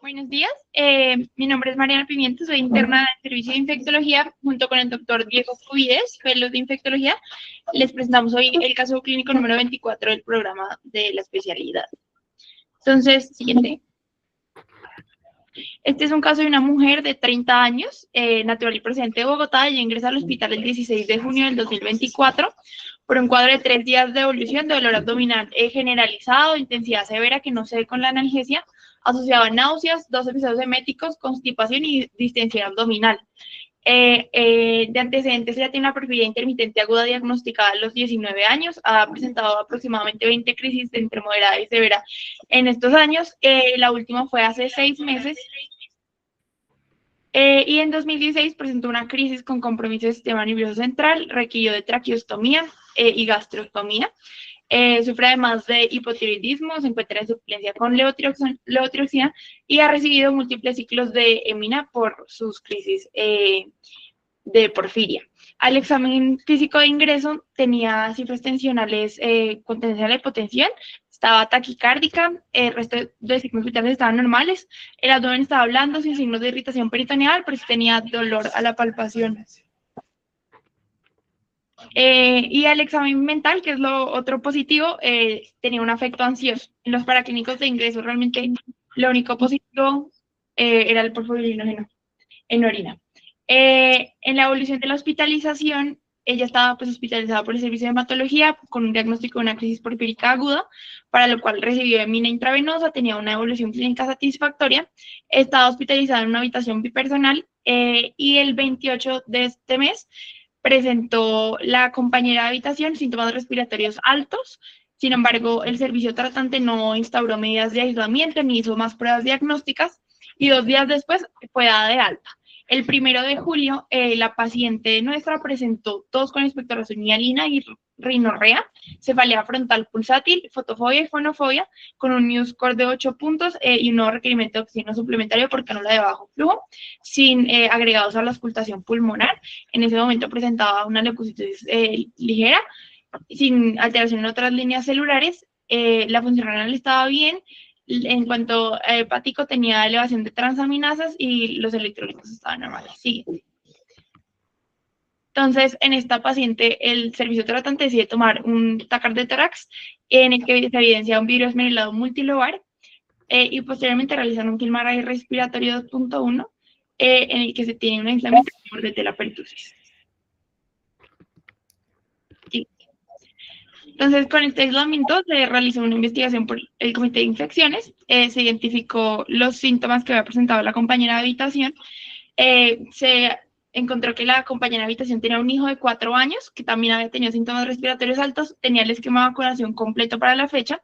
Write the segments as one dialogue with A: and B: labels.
A: Buenos días, mi nombre es Mariana Pimiento, soy interna del Servicio de Infectología junto con el doctor Diego Cubides, fellow de Infectología. Les presentamos hoy el caso clínico número 24 del programa de la especialidad. Entonces, siguiente. Este es un caso de una mujer de 30 años, natural y procedente de Bogotá. Ella ingresa al hospital el 16 de junio del 2024 por un cuadro de 3 días de evolución de dolor abdominal generalizado, intensidad severa que no se ve con la analgesia, asociado a náuseas, 2 episodios eméticos, constipación y distensión abdominal. De antecedentes, ella tiene una porfiria intermitente aguda diagnosticada a los 19 años, ha presentado aproximadamente 20 crisis de entre moderada y severa en estos años. La última fue hace 6 meses. Y en 2016 presentó una crisis con compromiso del sistema nervioso central, requirió de traqueostomía y gastrostomía. Sufre además de hipotiroidismo, se encuentra en suplencia con levotiroxina y ha recibido múltiples ciclos de emina por sus crisis de porfiria. Al examen físico de ingreso tenía cifras tensionales con tendencia a la hipotensión, estaba taquicárdica, el resto de signos vitales estaban normales, el abdomen estaba blando, sin signos de irritación peritoneal, pero sí tenía dolor a la palpación. Y al examen mental, que es lo otro positivo, tenía un afecto ansioso. En los paraclínicos de ingreso realmente lo único positivo era el porfirinógeno en orina. En la evolución de la hospitalización, ella estaba pues hospitalizada por el servicio de hematología con un diagnóstico de una crisis porfírica aguda, para lo cual recibió emina intravenosa, tenía una evolución clínica satisfactoria, estaba hospitalizada en una habitación bipersonal y el 28 de este mes presentó la compañera de habitación síntomas respiratorios altos. Sin embargo, el servicio tratante no instauró medidas de aislamiento ni hizo más pruebas diagnósticas y 2 días después fue dada de alta. El 1 de julio, la paciente nuestra presentó tos con expectoración hialina y rinorrea, cefalea frontal pulsátil, fotofobia y fonofobia, con un News Score de 8 puntos y un nuevo requerimiento de oxígeno suplementario por cánula de bajo flujo, sin agregados a la auscultación pulmonar. En ese momento presentaba una leucocitosis ligera, sin alteración en otras líneas celulares. La función renal estaba bien. En cuanto a hepático, tenía elevación de transaminasas y los electrolitos estaban normales. Sí. Entonces, en esta paciente, el servicio tratante decide tomar un TACAR de tórax en el que se evidencia un virus esmerilado multilobar y posteriormente realizan un FILMARRAY respiratorio 2.1 en el que se tiene una inflamación de la pertusis. Sí. Entonces, con este aislamiento se realizó una investigación por el Comité de Infecciones, se identificó los síntomas que había presentado la compañera de habitación, se encontró que la compañera de habitación tenía un hijo de 4 años, que también había tenido síntomas respiratorios altos, tenía el esquema de vacunación completo para la fecha,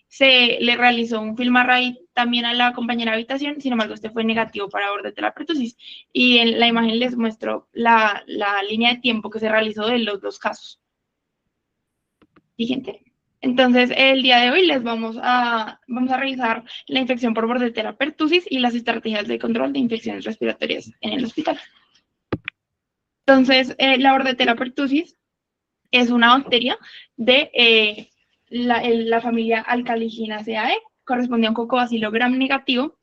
A: se le realizó un FILMARRAY también a la compañera de habitación, sin embargo, este fue negativo para borde de la pertusis, y en la imagen les muestro la línea de tiempo que se realizó de los 2 casos. Siguiente. Entonces, el día de hoy les vamos a revisar la infección por bordetella pertussis y las estrategias de control de infecciones respiratorias en el hospital. Entonces, la bordetella pertussis es una bacteria de la familia Alcaliginaceae, corresponde a un cocobacilo gram negativo,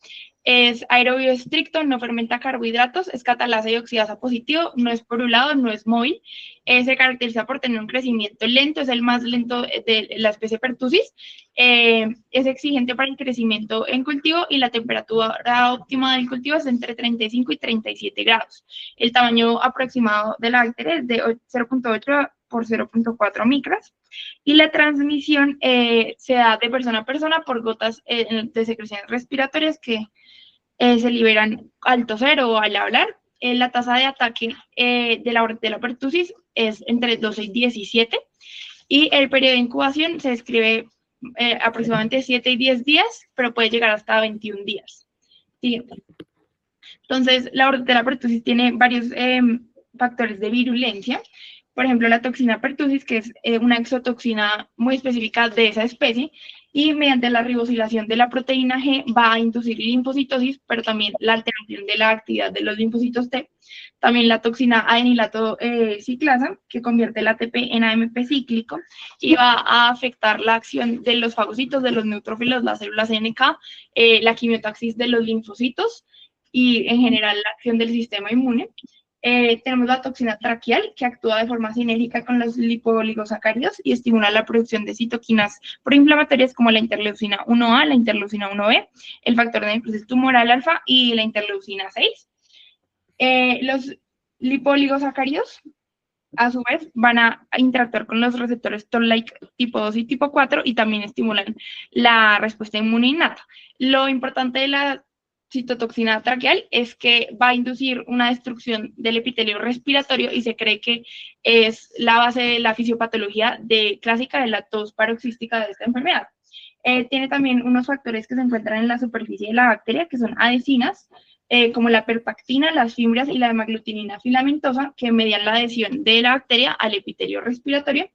A: es aerobio estricto, no fermenta carbohidratos, es catalasa y oxidasa positivo, no es porulado, no es móvil, se caracteriza por tener un crecimiento lento, es el más lento de la especie pertussis, es exigente para el crecimiento en cultivo y la temperatura óptima del cultivo es entre 35 y 37 grados. El tamaño aproximado de la bacteria es de 0.8 por 0.4 micras y la transmisión se da de persona a persona por gotas de secreciones respiratorias que se liberan al toser o al hablar. La tasa de ataque de la pertussis es entre 12 y 17 y el periodo de incubación se describe aproximadamente 7 y 10 días, pero puede llegar hasta 21 días. Siguiente. Entonces, la pertussis tiene varios factores de virulencia. Por ejemplo, la toxina pertussis, que es una exotoxina muy específica de esa especie, y mediante la ribosilación de la proteína G va a inducir linfocitosis, pero también la alteración de la actividad de los linfocitos T, también la toxina adenilato ciclasa, que convierte el ATP en AMP cíclico y va a afectar la acción de los fagocitos, de los neutrófilos, las células NK, la quimiotaxis de los linfocitos y en general la acción del sistema inmune. Tenemos la toxina traquial, que actúa de forma sinérgica con los lipoligosacáridos y estimula la producción de citoquinas proinflamatorias como la interleucina 1A, la interleucina 1B, el factor de necrosis tumoral alfa y la interleucina 6. Los lipoligosacáridos, a su vez, van a interactuar con los receptores Toll-like tipo 2 y tipo 4 y también estimulan la respuesta inmune innata. Lo importante de la citotoxina traqueal es que va a inducir una destrucción del epitelio respiratorio y se cree que es la base de la fisiopatología clásica de la tos paroxística de esta enfermedad. Tiene también unos factores que se encuentran en la superficie de la bacteria, que son adhesinas, como la perpactina, las fimbrias y la hemaglutinina filamentosa, que median la adhesión de la bacteria al epitelio respiratorio.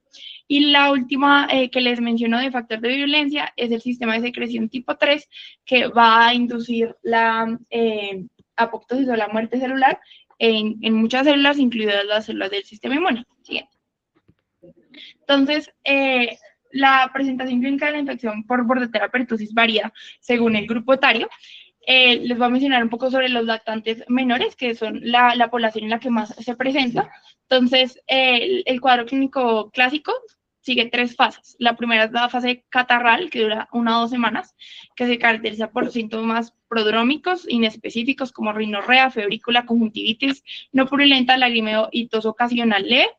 A: Y la última que les menciono de factor de virulencia es el sistema de secreción tipo 3, que va a inducir la apoptosis o la muerte celular en muchas células, incluidas las células del sistema inmune. Siguiente. Entonces, la presentación clínica de la infección por Bordetella pertussis varía según el grupo etario. Les voy a mencionar un poco sobre los lactantes menores, que son la población en la que más se presenta. Entonces, el cuadro clínico clásico sigue 3 fases. La primera es la fase catarral, que dura 1 o 2 semanas, que se caracteriza por síntomas prodrómicos inespecíficos como rinorrea, febrícula, conjuntivitis no purulenta, lagrimeo y tos ocasional leve.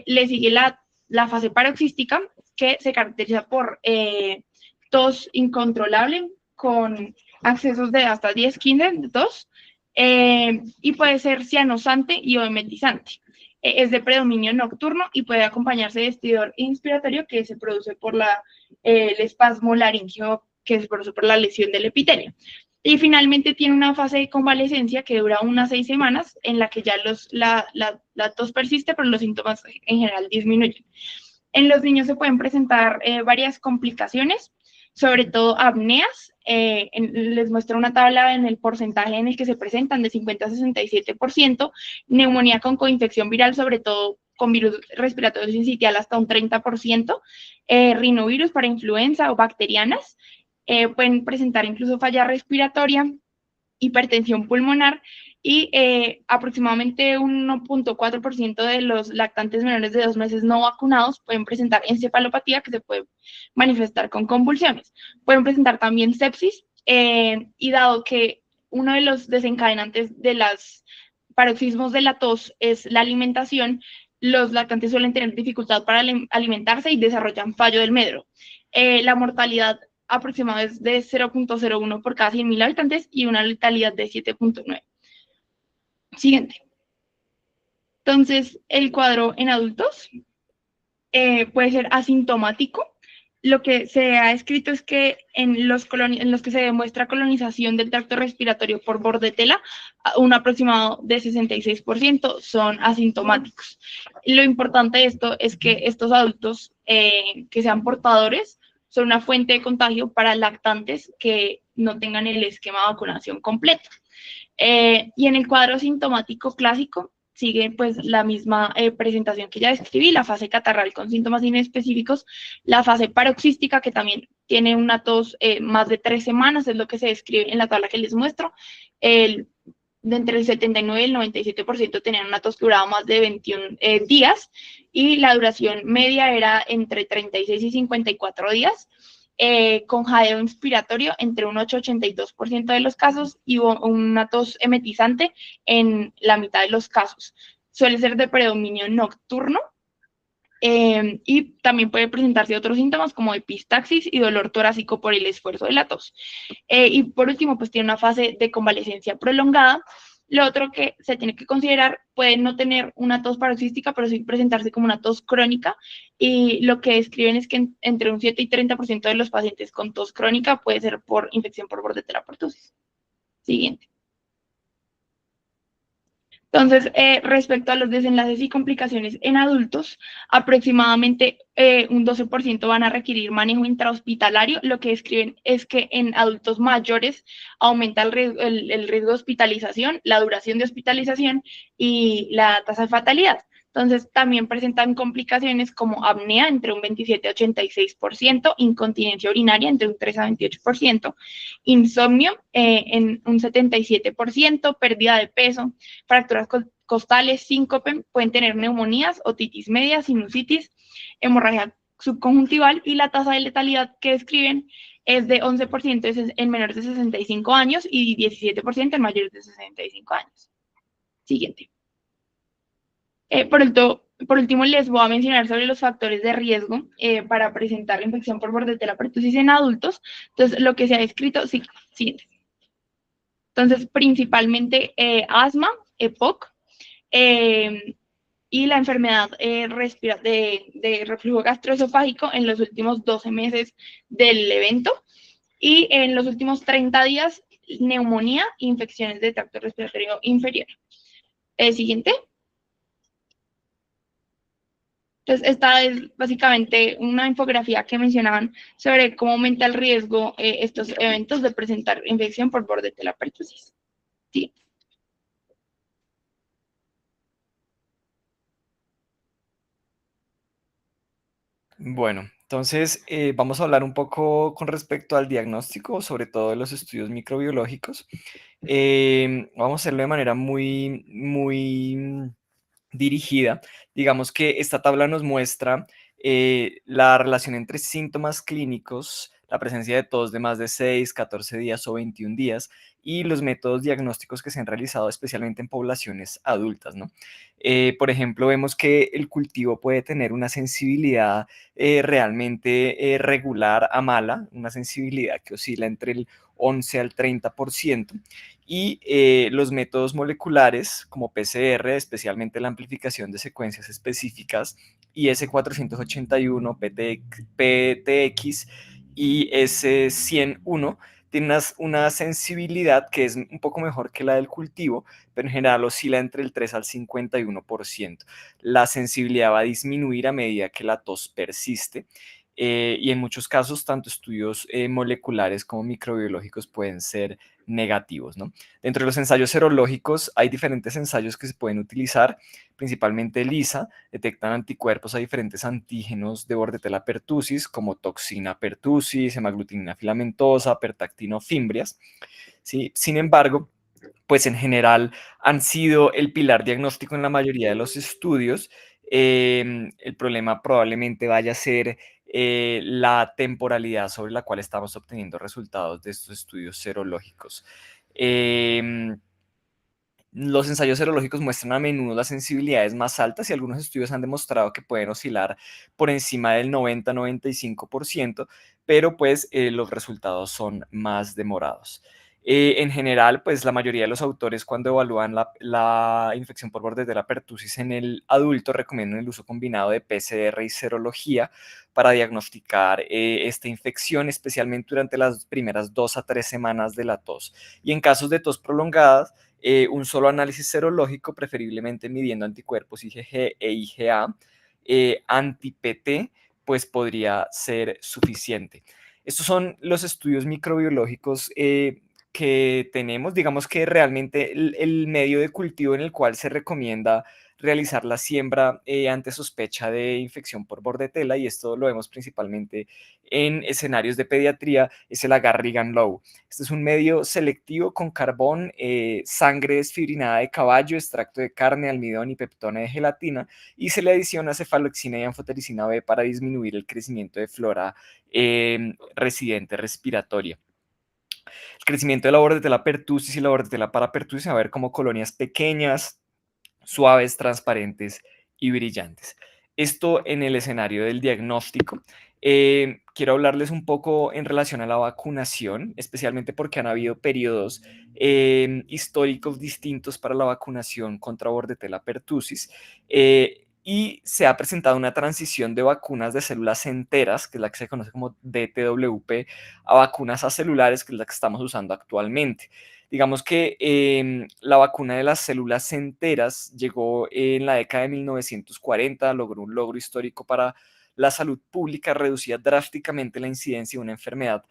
A: Le sigue la fase paroxística, que se caracteriza por tos incontrolable con accesos de hasta 10-15 de tos, y puede ser cianosante y o emetizante. Es de predominio nocturno y puede acompañarse de estridor inspiratorio que se produce por el espasmo laríngeo que se produce por la lesión del epitelio. Y finalmente tiene una fase de convalecencia que dura unas 6 semanas, en la que ya la tos persiste, pero los síntomas en general disminuyen. En los niños se pueden presentar varias complicaciones, sobre todo apneas. Les muestro una tabla en el porcentaje en el que se presentan, de 50 a 67%, neumonía con coinfección viral, sobre todo con virus respiratorio sincitial hasta un 30%, rinovirus para influenza o bacterianas, pueden presentar incluso falla respiratoria, hipertensión pulmonar y aproximadamente 1.4% de los lactantes menores de 2 meses no vacunados pueden presentar encefalopatía que se puede manifestar con convulsiones. Pueden presentar también sepsis y dado que uno de los desencadenantes de los paroxismos de la tos es la alimentación, los lactantes suelen tener dificultad para alimentarse y desarrollan fallo del medro. La mortalidad aproximada es de 0.01 por cada 100.000 habitantes y una letalidad de 7.9. Siguiente. Entonces, el cuadro en adultos puede ser asintomático. Lo que se ha escrito es que en los que se demuestra colonización del tracto respiratorio por Bordetella, un aproximado de 66% son asintomáticos. Lo importante de esto es que estos adultos que sean portadores son una fuente de contagio para lactantes que no tengan el esquema de vacunación completo. Y en el cuadro sintomático clásico sigue pues la misma presentación que ya describí, la fase catarral con síntomas inespecíficos, la fase paroxística que también tiene una tos más de 3 semanas, es lo que se describe en la tabla que les muestro. De entre el 79 y el 97% tenían una tos que duraba más de 21 días y la duración media era entre 36 y 54 días. Con jadeo inspiratorio entre un 8 y 82% de los casos y una tos emetizante en la mitad de los casos. Suele ser de predominio nocturno y también puede presentarse otros síntomas como epistaxis y dolor torácico por el esfuerzo de la tos. Y por último, pues tiene una fase de convalecencia prolongada. Lo otro que se tiene que considerar, puede no tener una tos paroxística, pero sí presentarse como una tos crónica, y lo que describen es que entre un 7 y 30% de los pacientes con tos crónica puede ser por infección por Bordetella pertussis. Siguiente. Entonces, respecto a los desenlaces y complicaciones en adultos, aproximadamente un 12% van a requerir manejo intrahospitalario. Lo que describen es que en adultos mayores aumenta el riesgo de hospitalización, la duración de hospitalización y la tasa de fatalidad. Entonces, también presentan complicaciones como apnea entre un 27 a 86%, incontinencia urinaria entre un 3 a 28%, insomnio en un 77%, pérdida de peso, fracturas costales, síncope, pueden tener neumonías, otitis media, sinusitis, hemorragia subconjuntival, y la tasa de letalidad que describen es de 11% en menores de 65 años y 17% en mayores de 65 años. Siguiente. Por último, les voy a mencionar sobre los factores de riesgo para presentar la infección por bordetella pertussis en adultos. Entonces, lo que se ha descrito, sí, siguiente. Entonces, principalmente asma, EPOC, y la enfermedad de reflujo gastroesofágico en los últimos 12 meses del evento, y en los últimos 30 días, neumonía, infecciones de tracto respiratorio inferior. Siguiente. Entonces, esta es básicamente una infografía que mencionaban sobre cómo aumenta el riesgo estos eventos de presentar infección por bordetella pertussis. Sí.
B: Bueno, entonces vamos a hablar un poco con respecto al diagnóstico, sobre todo de los estudios microbiológicos. Vamos a hacerlo de manera muy dirigida. Digamos que esta tabla nos muestra la relación entre síntomas clínicos, la presencia de tos de más de 6, 14 días o 21 días y los métodos diagnósticos que se han realizado especialmente en poblaciones adultas, ¿no? Por ejemplo, vemos que el cultivo puede tener una sensibilidad realmente regular a mala, una sensibilidad que oscila entre el 11 al 30%, y los métodos moleculares como PCR, especialmente la amplificación de secuencias específicas, IS481, PTX y S101, tienen una sensibilidad que es un poco mejor que la del cultivo, pero en general oscila entre el 3 al 51%. La sensibilidad va a disminuir a medida que la tos persiste. Y en muchos casos, tanto estudios moleculares como microbiológicos pueden ser negativos, ¿no? Dentro de los ensayos serológicos hay diferentes ensayos que se pueden utilizar, principalmente ELISA, detectan anticuerpos a diferentes antígenos de Bordetella pertussis, como toxina pertussis, hemaglutinina filamentosa, pertactina o fimbrias, ¿sí? Sin embargo, pues en general han sido el pilar diagnóstico en la mayoría de los estudios. El problema probablemente vaya a ser la temporalidad sobre la cual estamos obteniendo resultados de estos estudios serológicos. Em, los ensayos serológicos muestran a menudo las sensibilidades más altas y algunos estudios han demostrado que pueden oscilar por encima del 90-95%, pero pues los resultados son más demorados. En general, pues la mayoría de los autores cuando evalúan la infección por bordetella pertussis en el adulto recomiendan el uso combinado de PCR y serología para diagnosticar esta infección, especialmente durante las primeras 2 a 3 semanas de la tos. Y en casos de tos prolongadas, un solo análisis serológico, preferiblemente midiendo anticuerpos IgG e IgA, anti-PT, pues podría ser suficiente. Estos son los estudios microbiológicos que tenemos. Digamos que realmente el medio de cultivo en el cual se recomienda realizar la siembra ante sospecha de infección por bordetella, y esto lo vemos principalmente en escenarios de pediatría, es el agar-Regan-Low. Este es un medio selectivo con carbón, sangre desfibrinada de caballo, extracto de carne, almidón y peptona de gelatina, y se le adiciona cefaloxina y anfotericina B para disminuir el crecimiento de flora residente respiratoria. El crecimiento de la bordetella pertussis y la bordetella parapertussis va a ver como colonias pequeñas, suaves, transparentes y brillantes. Esto en el escenario del diagnóstico. Quiero hablarles un poco en relación a la vacunación, especialmente porque han habido periodos históricos distintos para la vacunación contra bordetella pertussis. y se ha presentado una transición de vacunas de células enteras, que es la que se conoce como DTWP, a vacunas acelulares, que es la que estamos usando actualmente. Digamos que la vacuna de las células enteras llegó en la década de 1940, logró un logro histórico para la salud pública, reducía drásticamente la incidencia de una enfermedad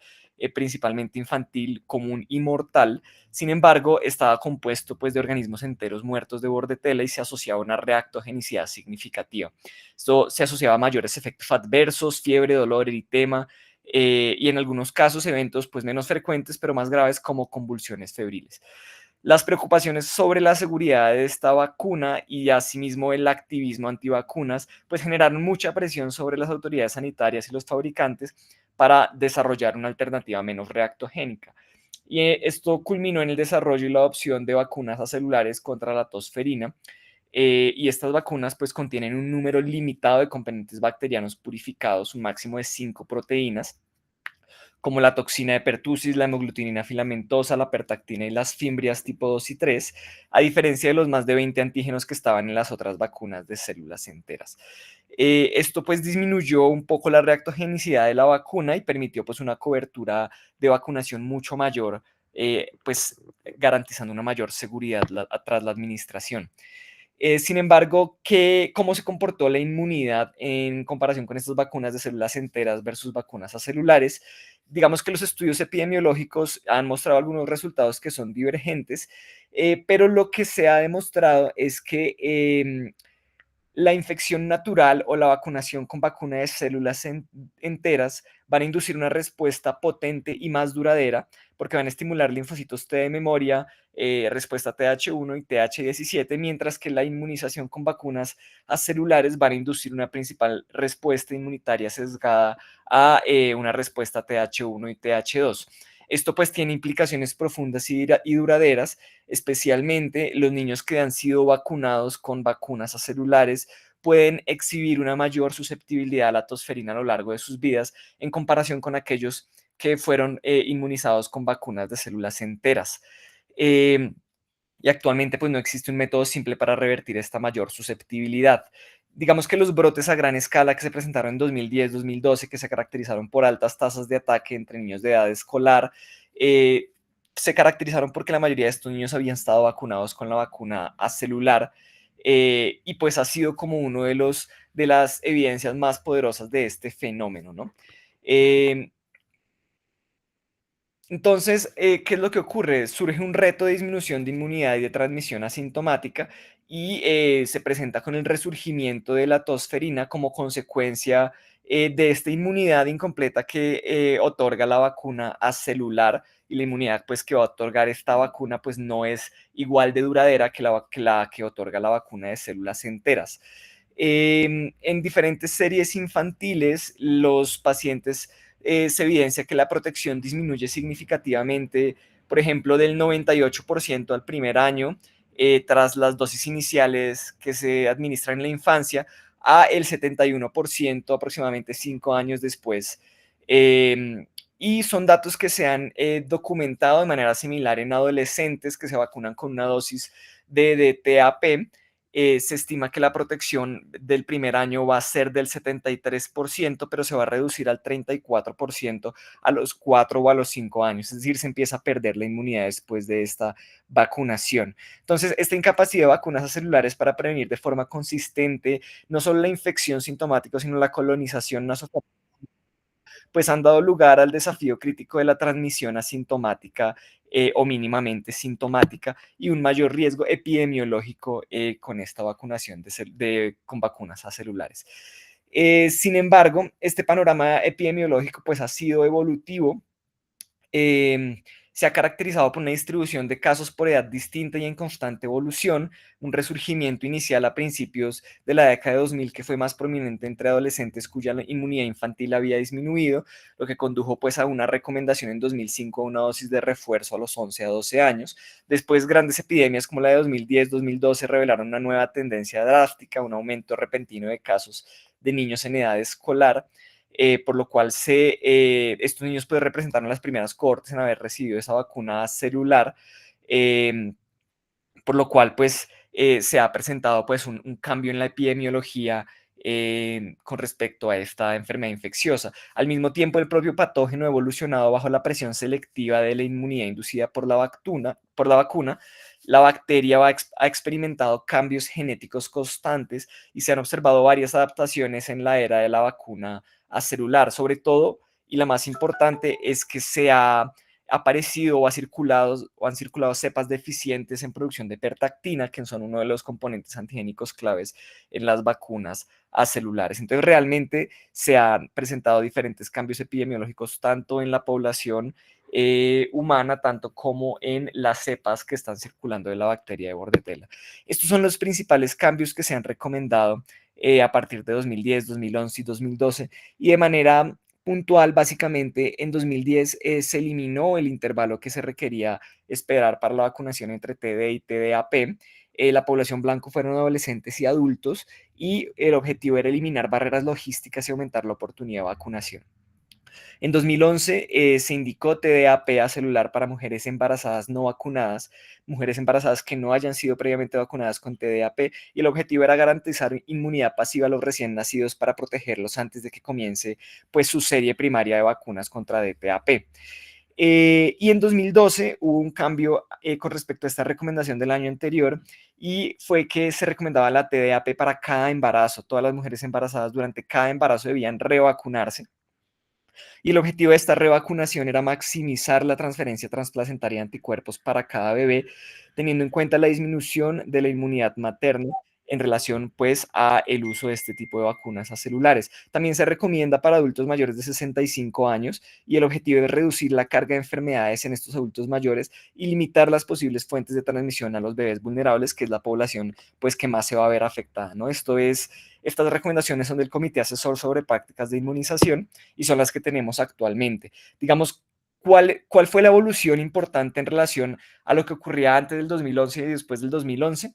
B: principalmente infantil, común y mortal. Sin embargo, estaba compuesto pues, de organismos enteros muertos de bordetela y se asociaba a una reactogenicidad significativa. Esto se asociaba a mayores efectos adversos, fiebre, dolor, eritema, y en algunos casos eventos pues menos frecuentes pero más graves como convulsiones febriles. Las preocupaciones sobre la seguridad de esta vacuna y asimismo el activismo antivacunas pues generaron mucha presión sobre las autoridades sanitarias y los fabricantes para desarrollar una alternativa menos reactogénica. Y esto culminó en el desarrollo y la adopción de vacunas acelulares contra la tosferina, y estas vacunas pues contienen un número limitado de componentes bacterianos purificados, un máximo de 5 proteínas, como la toxina de pertussis, la hemoglutinina filamentosa, la pertactina y las fimbrias tipo 2 y 3, a diferencia de los más de 20 antígenos que estaban en las otras vacunas de células enteras. Esto pues disminuyó un poco la reactogenicidad de la vacuna y permitió pues una cobertura de vacunación mucho mayor, pues garantizando una mayor seguridad tras la administración. Sin embargo, ¿cómo se comportó la inmunidad en comparación con estas vacunas de células enteras versus vacunas acelulares? Digamos que los estudios epidemiológicos han mostrado algunos resultados que son divergentes, pero lo que se ha demostrado es que la infección natural o la vacunación con vacuna de células enteras van a inducir una respuesta potente y más duradera porque van a estimular linfocitos T de memoria, respuesta TH1 y TH17, mientras que la inmunización con vacunas acelulares van a inducir una principal respuesta inmunitaria sesgada a una respuesta TH1 y TH2. Esto pues tiene implicaciones profundas y duraderas, especialmente los niños que han sido vacunados con vacunas acelulares pueden exhibir una mayor susceptibilidad a la tosferina a lo largo de sus vidas en comparación con aquellos que fueron inmunizados con vacunas de células enteras. Eh, y actualmente pues no existe un método simple para revertir esta mayor susceptibilidad. Digamos que los brotes a gran escala que se presentaron en 2010-2012, que se caracterizaron por altas tasas de ataque entre niños de edad escolar, se caracterizaron porque la mayoría de estos niños habían estado vacunados con la vacuna acelular, y pues ha sido como uno de las evidencias más poderosas de este fenómeno, ¿no? Eh, entonces, ¿qué es lo que ocurre? Surge un reto de disminución de inmunidad y de transmisión asintomática y se presenta con el resurgimiento de la tosferina como consecuencia de esta inmunidad incompleta que otorga la vacuna acelular, y la inmunidad pues, que va a otorgar esta vacuna pues, no es igual de duradera que la que otorga la vacuna de células enteras. En diferentes series infantiles, los pacientes se evidencia que la protección disminuye significativamente, por ejemplo, del 98% al primer año, tras las dosis iniciales que se administran en la infancia, a el 71% aproximadamente 5 años después. Y son datos que se han documentado de manera similar en adolescentes que se vacunan con una dosis de DTaP. Se estima que la protección del primer año va a ser del 73%, pero se va a reducir al 34% a los 4 o a los 5 años. Es decir, se empieza a perder la inmunidad después de esta vacunación. Entonces, esta incapacidad de vacunas celulares para prevenir de forma consistente no solo la infección sintomática, sino la colonización nasopárica, pues han dado lugar al desafío crítico de la transmisión asintomática o mínimamente sintomática y un mayor riesgo epidemiológico con esta vacunación con vacunas acelulares. Sin embargo, este panorama epidemiológico pues ha sido evolutivo. eh, Se ha caracterizado por una distribución de casos por edad distinta y en constante evolución, un resurgimiento inicial a principios de la década de 2000 que fue más prominente entre adolescentes cuya inmunidad infantil había disminuido, lo que condujo pues a una recomendación en 2005 a una dosis de refuerzo a los 11 a 12 años. Después grandes epidemias como la de 2010-2012 revelaron una nueva tendencia drástica, un aumento repentino de casos de niños en edad escolar, por lo cual estos niños pues, representaron las primeras cohortes en haber recibido esa vacuna celular, por lo cual pues se ha presentado pues un cambio en la epidemiología con respecto a esta enfermedad infecciosa. Al mismo tiempo, el propio patógeno ha evolucionado bajo la presión selectiva de la inmunidad inducida por la vacuna. La bacteria ha experimentado cambios genéticos constantes y se han observado varias adaptaciones en la era de la vacuna acelular. Sobre todo, y la más importante, es que se ha aparecido o han circulado cepas deficientes en producción de pertactina, que son uno de los componentes antigénicos claves en las vacunas acelulares. Entonces, realmente se han presentado diferentes cambios epidemiológicos tanto en la población humana, tanto como en las cepas que están circulando de la bacteria de Bordetella. Estos son los principales cambios que se han recomendado a partir de 2010, 2011 y 2012, y de manera puntual, básicamente, en 2010 se eliminó el intervalo que se requería esperar para la vacunación entre TD y TDAP. La población blanco fueron adolescentes y adultos, y el objetivo era eliminar barreras logísticas y aumentar la oportunidad de vacunación. En 2011 se indicó TDAP celular para mujeres embarazadas no vacunadas, mujeres embarazadas que no hayan sido previamente vacunadas con TDAP, y el objetivo era garantizar inmunidad pasiva a los recién nacidos para protegerlos antes de que comience pues su serie primaria de vacunas contra DTaP. Y en 2012 hubo un cambio con respecto a esta recomendación del año anterior, y fue que se recomendaba la TDAP para cada embarazo. Todas las mujeres embarazadas durante cada embarazo debían revacunarse, y el objetivo de esta revacunación era maximizar la transferencia transplacentaria de anticuerpos para cada bebé, teniendo en cuenta la disminución de la inmunidad materna en relación pues a el uso de este tipo de vacunas acelulares. También se recomienda para adultos mayores de 65 años, y el objetivo es reducir la carga de enfermedades en estos adultos mayores y limitar las posibles fuentes de transmisión a los bebés vulnerables, que es la población pues que más se va a ver afectada, ¿no? Estas recomendaciones son del Comité Asesor sobre Prácticas de Inmunización y son las que tenemos actualmente. Digamos, ¿cuál fue la evolución importante en relación a lo que ocurría antes del 2011 y después del 2011?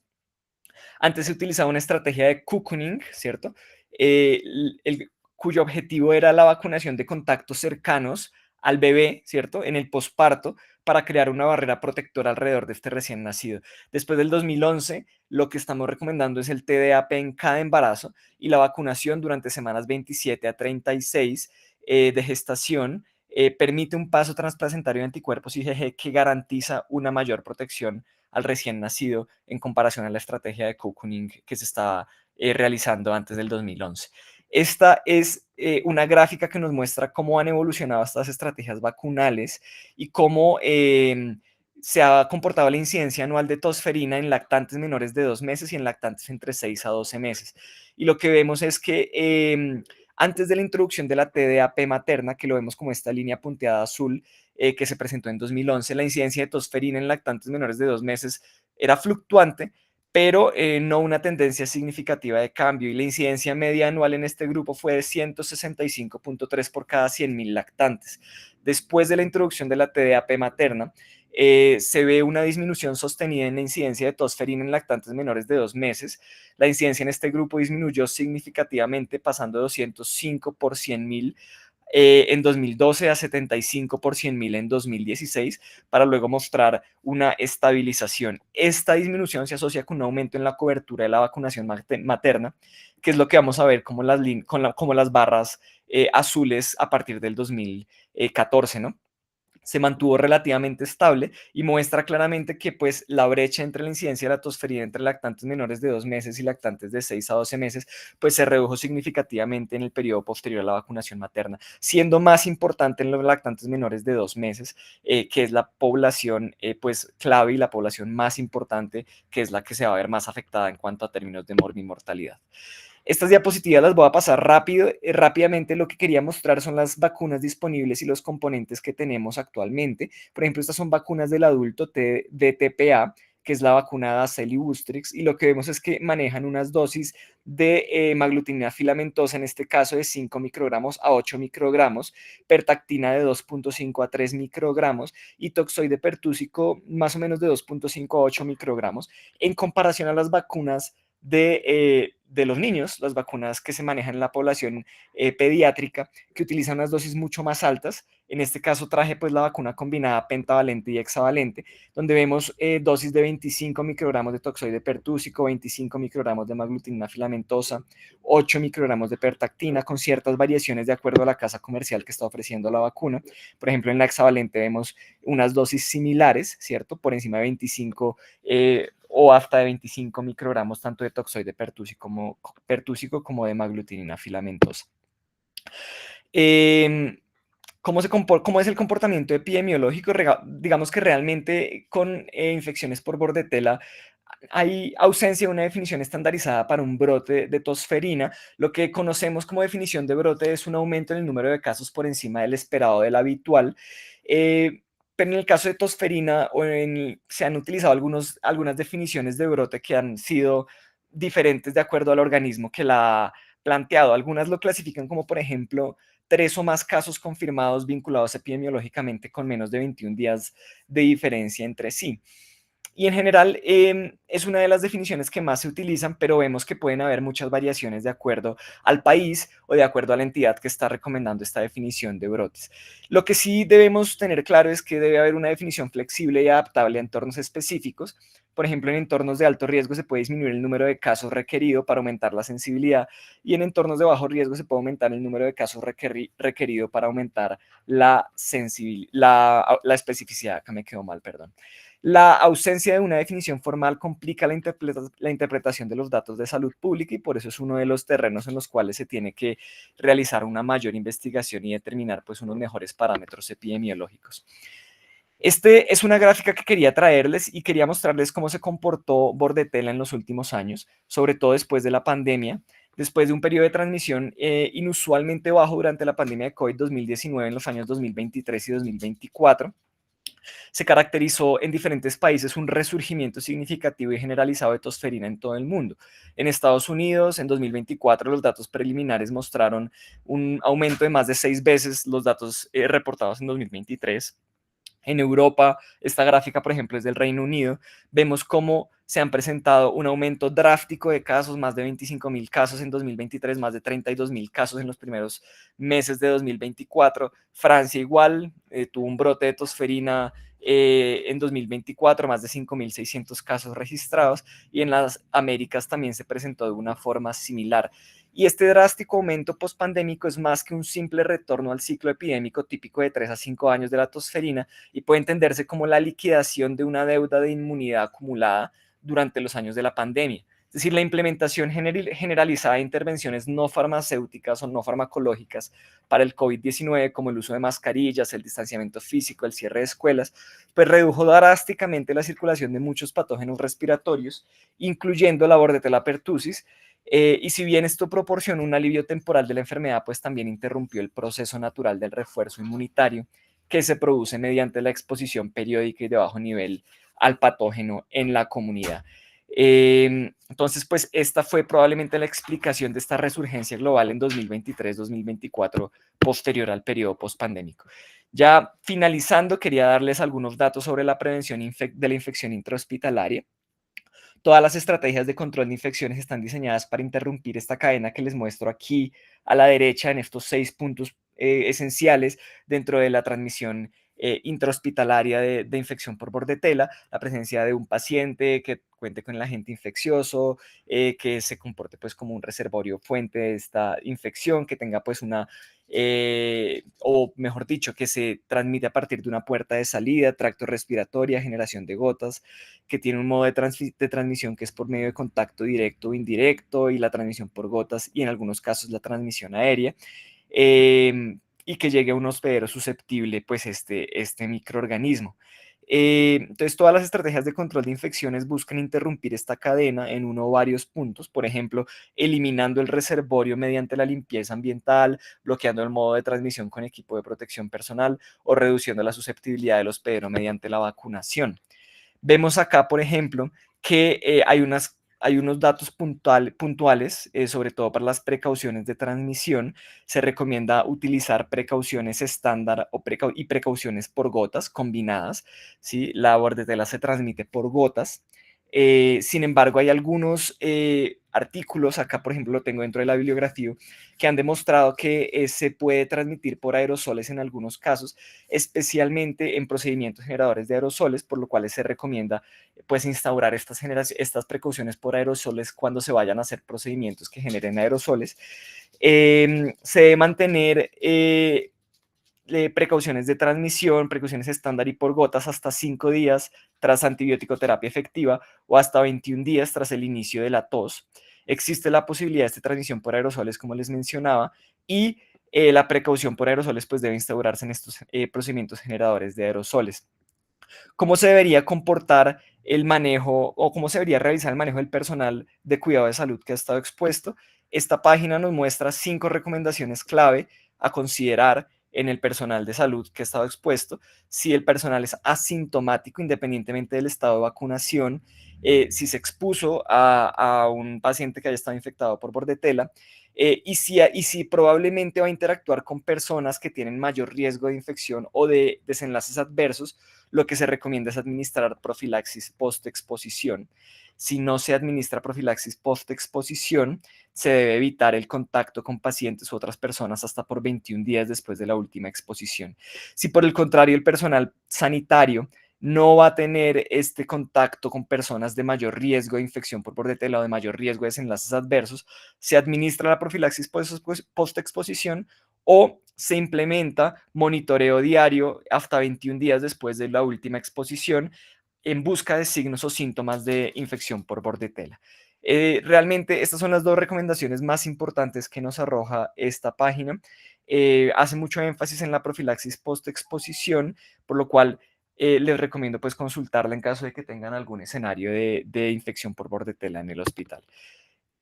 B: Antes se utilizaba una estrategia de cocooning, ¿cierto? Cuyo objetivo era la vacunación de contactos cercanos al bebé, ¿cierto? En el posparto, para crear una barrera protectora alrededor de este recién nacido. Después del 2011, lo que estamos recomendando es el TDAP en cada embarazo y la vacunación durante semanas 27 a 36 de gestación. Permite un paso transplacentario de anticuerpos IgG que garantiza una mayor protección al recién nacido en comparación a la estrategia de cocooning que se estaba realizando antes del 2011. Esta es una gráfica que nos muestra cómo han evolucionado estas estrategias vacunales y cómo se ha comportado la incidencia anual de tosferina en lactantes menores de 2 meses y en lactantes entre 6 a 12 meses. Y lo que vemos es que antes de la introducción de la TDAP materna, que lo vemos como esta línea punteada azul, que se presentó en 2011, la incidencia de tosferina en lactantes menores de 2 meses era fluctuante, pero no una tendencia significativa de cambio, y la incidencia media anual en este grupo fue de 165.3 por cada 100.000 lactantes. Después de la introducción de la TDAP materna, se ve una disminución sostenida en la incidencia de tosferina en lactantes menores de 2 meses. La incidencia en este grupo disminuyó significativamente, pasando de 205 por 100.000 en 2012 a 75 por 100.000 en 2016, para luego mostrar una estabilización. Esta disminución se asocia con un aumento en la cobertura de la vacunación materna, que es lo que vamos a ver como como las barras azules a partir del 2014, ¿no? Se mantuvo relativamente estable y muestra claramente que pues la brecha entre la incidencia de la tosferina entre lactantes menores de 2 meses y lactantes de 6 a 12 meses pues se redujo significativamente en el periodo posterior a la vacunación materna, siendo más importante en los lactantes menores de 2 meses, que es la población pues clave y la población más importante, que es la que se va a ver más afectada en cuanto a términos de mortalidad. Estas diapositivas las voy a pasar rápidamente. Lo que quería mostrar son las vacunas disponibles y los componentes que tenemos actualmente. Por ejemplo, estas son vacunas del adulto de TPA, que es la vacuna de Acel y Bustrix, y lo que vemos es que manejan unas dosis de maglutinina filamentosa, en este caso de 5 microgramos a 8 microgramos, pertactina de 2.5 a 3 microgramos y toxoide pertúsico más o menos de 2.5 a 8 microgramos, en comparación a las vacunas de los niños, las vacunas que se manejan en la población pediátrica, que utilizan unas dosis mucho más altas. En este caso traje pues la vacuna combinada pentavalente y hexavalente, donde vemos dosis de 25 microgramos de toxoide pertúsico, 25 microgramos de hemaglutinina filamentosa, 8 microgramos de pertactina, con ciertas variaciones de acuerdo a la casa comercial que está ofreciendo la vacuna. Por ejemplo, en la hexavalente vemos unas dosis similares, ¿cierto? Por encima de 25 o hasta de 25 microgramos tanto de toxoide pertúsico como de hemaglutinina filamentosa. ¿Cómo es el comportamiento epidemiológico? Digamos que realmente con infecciones por bordetela hay ausencia de una definición estandarizada para un brote de tosferina. Lo que conocemos como definición de brote es un aumento en el número de casos por encima del esperado, del habitual. Pero en el caso de tosferina se han utilizado algunas definiciones de brote que han sido diferentes de acuerdo al organismo que la ha planteado. Algunas lo clasifican como, por ejemplo, 3 o más casos confirmados vinculados epidemiológicamente con menos de 21 días de diferencia entre sí. Y en general es una de las definiciones que más se utilizan, pero vemos que pueden haber muchas variaciones de acuerdo al país o de acuerdo a la entidad que está recomendando esta definición de brotes. Lo que sí debemos tener claro es que debe haber una definición flexible y adaptable a entornos específicos. Por ejemplo, en entornos de alto riesgo se puede disminuir el número de casos requerido para aumentar la sensibilidad, y en entornos de bajo riesgo se puede aumentar el número de casos requerido para aumentar la sensibilidad, la especificidad. Acá me quedó mal, perdón. La ausencia de una definición formal complica la interpretación de los datos de salud pública, y por eso es uno de los terrenos en los cuales se tiene que realizar una mayor investigación y determinar pues unos mejores parámetros epidemiológicos. Este es una gráfica que quería traerles y quería mostrarles cómo se comportó bordetela en los últimos años, sobre todo después de la pandemia. Después de un periodo de transmisión inusualmente bajo durante la pandemia de COVID 2019 en los años 2023 y 2024, se caracterizó en diferentes países un resurgimiento significativo y generalizado de tosferina en todo el mundo. En Estados Unidos, en 2024, los datos preliminares mostraron un aumento de más de 6 veces los datos reportados en 2023. En Europa, esta gráfica, por ejemplo, es del Reino Unido, vemos cómo se han presentado un aumento drástico de casos, más de 25.000 casos en 2023, más de 32.000 casos en los primeros meses de 2024. Francia igual, tuvo un brote de tosferina en 2024, más de 5.600 casos registrados, y en las Américas también se presentó de una forma similar. Y este drástico aumento pospandémico es más que un simple retorno al ciclo epidémico típico de 3 a 5 años de la tosferina, y puede entenderse como la liquidación de una deuda de inmunidad acumulada durante los años de la pandemia. Es decir, la implementación generalizada de intervenciones no farmacéuticas o no farmacológicas para el COVID-19, como el uso de mascarillas, el distanciamiento físico, el cierre de escuelas, pues redujo drásticamente la circulación de muchos patógenos respiratorios, incluyendo la Bordetella pertussis. Y si bien esto proporcionó un alivio temporal de la enfermedad, pues también interrumpió el proceso natural del refuerzo inmunitario que se produce mediante la exposición periódica y de bajo nivel al patógeno en la comunidad. Entonces, pues esta fue probablemente la explicación de esta resurgencia global en 2023-2024, posterior al periodo postpandémico. Ya finalizando, quería darles algunos datos sobre la prevención de la infección intrahospitalaria. Todas las estrategias de control de infecciones están diseñadas para interrumpir esta cadena que les muestro aquí a la derecha en estos 6 puntos esenciales dentro de la transmisión intrahospitalaria de infección por bordetela: la presencia de un paciente que cuente con el agente infeccioso, que se comporte pues como un reservorio fuente de esta infección, que tenga pues o mejor dicho, que se transmite a partir de una puerta de salida, tracto respiratoria, generación de gotas, que tiene un modo de transmisión que es por medio de contacto directo o indirecto, y la transmisión por gotas, y en algunos casos la transmisión aérea, y que llegue a un hospedero susceptible, pues este microorganismo. Entonces, todas las estrategias de control de infecciones buscan interrumpir esta cadena en uno o varios puntos, por ejemplo, eliminando el reservorio mediante la limpieza ambiental, bloqueando el modo de transmisión con equipo de protección personal, o reduciendo la susceptibilidad del hospedero mediante la vacunación. Vemos acá, por ejemplo, que hay unos datos puntuales, sobre todo para las precauciones de transmisión. Se recomienda utilizar precauciones estándar y precauciones por gotas combinadas, ¿sí? La bordetela se transmite por gotas. Sin embargo, hay algunos artículos, acá por ejemplo lo tengo dentro de la bibliografía, que han demostrado que se puede transmitir por aerosoles en algunos casos, especialmente en procedimientos generadores de aerosoles, por lo cual se recomienda pues instaurar estas precauciones por aerosoles cuando se vayan a hacer procedimientos que generen aerosoles. Se debe mantener precauciones de transmisión, precauciones estándar y por gotas hasta 5 días tras antibiótico terapia efectiva o hasta 21 días tras el inicio de la tos. Existe la posibilidad de esta transmisión por aerosoles, como les mencionaba, y la precaución por aerosoles pues debe instaurarse en estos procedimientos generadores de aerosoles. ¿Cómo se debería comportar el manejo o cómo se debería realizar el manejo del personal de cuidado de salud que ha estado expuesto? Esta página nos muestra 5 recomendaciones clave a considerar en el personal de salud que ha estado expuesto. Si el personal es asintomático, independientemente del estado de vacunación, si se expuso a un paciente que haya estado infectado por bordetela, y si probablemente va a interactuar con personas que tienen mayor riesgo de infección o de desenlaces adversos, lo que se recomienda es administrar profilaxis post-exposición. Si no se administra profilaxis post-exposición, se debe evitar el contacto con pacientes u otras personas hasta por 21 días después de la última exposición. Si por el contrario el personal sanitario no va a tener este contacto con personas de mayor riesgo de infección por bordetela o de mayor riesgo de desenlaces adversos, se administra la profilaxis post-exposición o se implementa monitoreo diario hasta 21 días después de la última exposición en busca de signos o síntomas de infección por bordetela. Realmente estas son las 2 recomendaciones más importantes que nos arroja esta página. Hace mucho énfasis en la profilaxis post-exposición, por lo cual les recomiendo pues consultarla en caso de que tengan algún escenario de infección por bordetela en el hospital.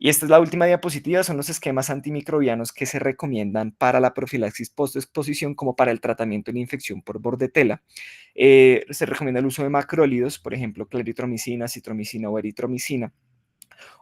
B: Y esta es la última diapositiva, son los esquemas antimicrobianos que se recomiendan para la profilaxis post-exposición como para el tratamiento de la infección por bordetela. Se recomienda el uso de macrólidos, por ejemplo, claritromicina, citromicina o eritromicina,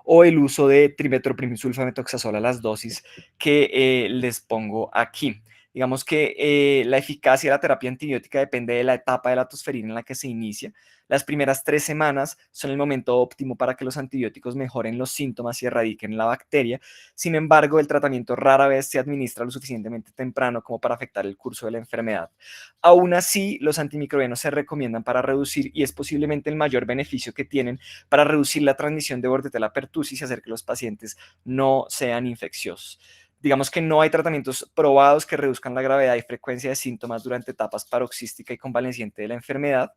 B: o el uso de trimetoprimsulfametoxazol a las dosis que les pongo aquí. Digamos que la eficacia de la terapia antibiótica depende de la etapa de la tosferina en la que se inicia. Las primeras 3 semanas son el momento óptimo para que los antibióticos mejoren los síntomas y erradiquen la bacteria. Sin embargo, el tratamiento rara vez se administra lo suficientemente temprano como para afectar el curso de la enfermedad. Aún así, los antimicrobianos se recomiendan para reducir, y es posiblemente el mayor beneficio que tienen, para reducir la transmisión de bordetela pertussis y hacer que los pacientes no sean infecciosos. Digamos que no hay tratamientos probados que reduzcan la gravedad y frecuencia de síntomas durante etapas paroxística y convaleciente de la enfermedad.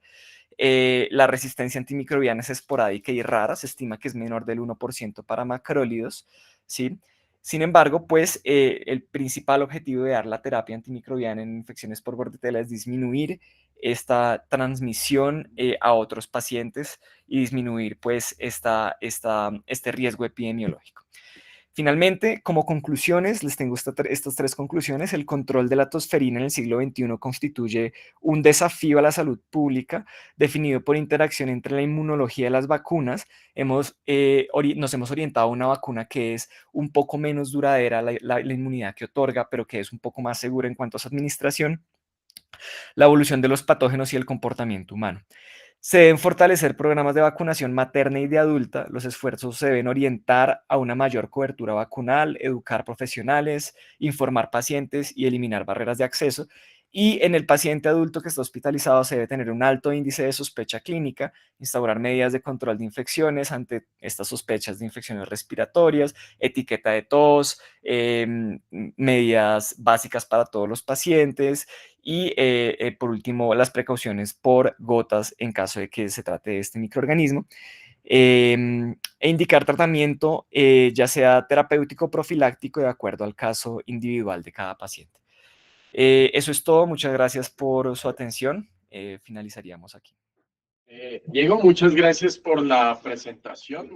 B: La resistencia antimicrobiana es esporádica y rara, se estima que es menor del 1% para macrólidos, ¿sí? Sin embargo, pues el principal objetivo de dar la terapia antimicrobiana en infecciones por bordetela es disminuir esta transmisión a otros pacientes y disminuir pues este riesgo epidemiológico. Finalmente, como conclusiones, les tengo estas 3 conclusiones. El control de la tosferina en el siglo XXI constituye un desafío a la salud pública definido por interacción entre la inmunología de las vacunas. Nos hemos orientado a una vacuna que es un poco menos duradera la inmunidad que otorga, pero que es un poco más segura en cuanto a su administración, la evolución de los patógenos y el comportamiento humano. Se deben fortalecer programas de vacunación materna y de adulta. Los esfuerzos se deben orientar a una mayor cobertura vacunal, educar profesionales, informar pacientes y eliminar barreras de acceso. Y en el paciente adulto que está hospitalizado se debe tener un alto índice de sospecha clínica, instaurar medidas de control de infecciones ante estas sospechas de infecciones respiratorias, etiqueta de tos, medidas básicas para todos los pacientes y por último las precauciones por gotas en caso de que se trate de este microorganismo. E indicar tratamiento ya sea terapéutico o profiláctico de acuerdo al caso individual de cada paciente. Eso es todo, muchas gracias por su atención. Finalizaríamos aquí.
C: Diego, muchas gracias por la presentación.